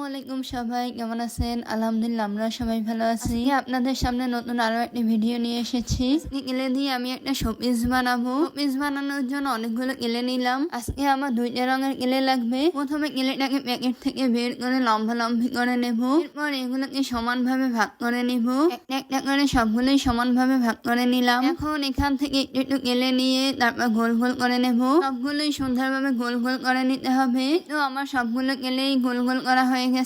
আলাইকুম সবাই, কেমন আছেন? আলহামদুলিল্লাহ আমরা সবাই ভালো আছি। আপনাদের সামনে নতুন আরো একটি ভিডিও নিয়ে এসেছি। আজকে কেলে দিয়ে আমি একটা শোপিস বানাবো। শোপিস বানানোর জন্য অনেকগুলো কেলে নিলাম। আজকে আমার দুইটা রঙের কেলে লাগবে। প্রথমে কেলেটাকে প্যাকেট থেকে বের করে লম্বা লম্বি করে নেব। এরপর এগুলোকে সমানভাবে ভাগ করে নেব। একটা একটা করে সবগুলোই সমানভাবে ভাগ করে নিলাম। এখন এখান থেকে একটু একটু কেলে নিয়ে তারপর গোল গোল করে নেব। সবগুলোই সুন্দরভাবে গোল গোল করে নিতে হবে। তো আমার সবগুলো কেলেই গোল গোল করা হয়ে গেছে।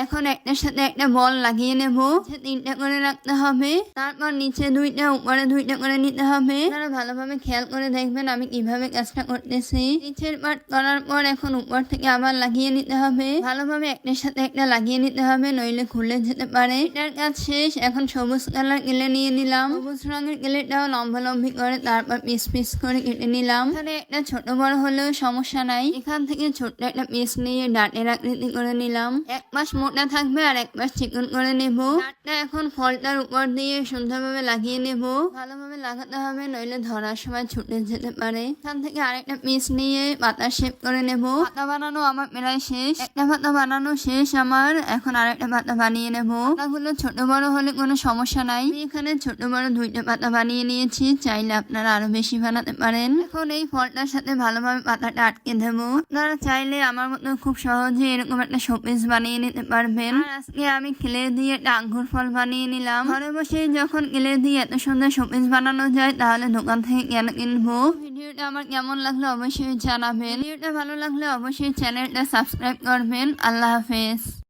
এখন একটার সাথে একটা বল লাগিয়ে নেব। তিনটা করে রাখতে হবে। তারপর নিচে দুইটা, উপরে দুইটা করে নিতে হবে। আপনারা ভালোভাবে খেয়াল করে দেখবেন আমি কিভাবে কাজটা করতেছি। নিচের পার্ট করার পর এখন উপর থেকে আবার লাগিয়ে নিতে হবে। ভালোভাবে একটার সাথে একটা লাগিয়ে নিতে হবে, নইলে খুলে যেতে পারে। এটার কাজ শেষ। এখন সবুজ কালার কেলে নিয়ে নিলাম। সবুজ রঙের কেলেটাও লম্বা লম্বি করে তারপর পিস পিস করে কেটে নিলাম। এখানে একটা ছোট বড় হলেও সমস্যা নাই। এখান থেকে ছোট্ট একটা পিস নিয়ে ডাটের আকৃতি করে নিলাম। এক পাশ মোটা থাকবে আর এক পাশ চিকন করে নেব। ডাটটা এখন ফলটার উপর দিয়ে সুন্দরভাবে লাগিয়ে নেব। ভালোভাবে লাগাতে হবে, নইলে ধরার সময় ছুটে যেতে পারে। এখান থেকে আরেকটা পিস নিয়ে পাতা শেপ করে নেব। পাতা বানানো আমার প্রায় শেষ। একটা পাতা বানানো শেষ আমার। এখন আরেকটা পাতা বানিয়ে নেব। পাতাগুলো ছোট বড় হলে কোনো সমস্যা নাই। আমি এখানে ছোট বড় দুইটা পাতা বানিয়ে নিয়েছি। চাইলে আপনারা আরো বেশি বানাতে পারেন। এখন এই ফলটার সাথে ভালোভাবে পাতাটা আটকে দেবো। আপনারা চাইলে আমার মতো খুব সহজে এরকম একটা শোপিস বানিয়ে নিতে পারবেন। আর আজকে আমি ক্লে দিয়ে একটা আঙ্গুর ফল বানিয়ে নিলাম। ঘরে বসে যখন ক্লে দিয়ে এত সুন্দর শোপিস বানানো যায়, তাহলে দোকান থেকে কেন কিনবো? ভিডিওটা আমার কেমন লাগলো অবশ্যই জানাবেন। ভিডিওটা ভালো লাগলে অবশ্যই চ্যানেলটা সাবস্ক্রাইব করবেন। আল্লাহ হাফেজ।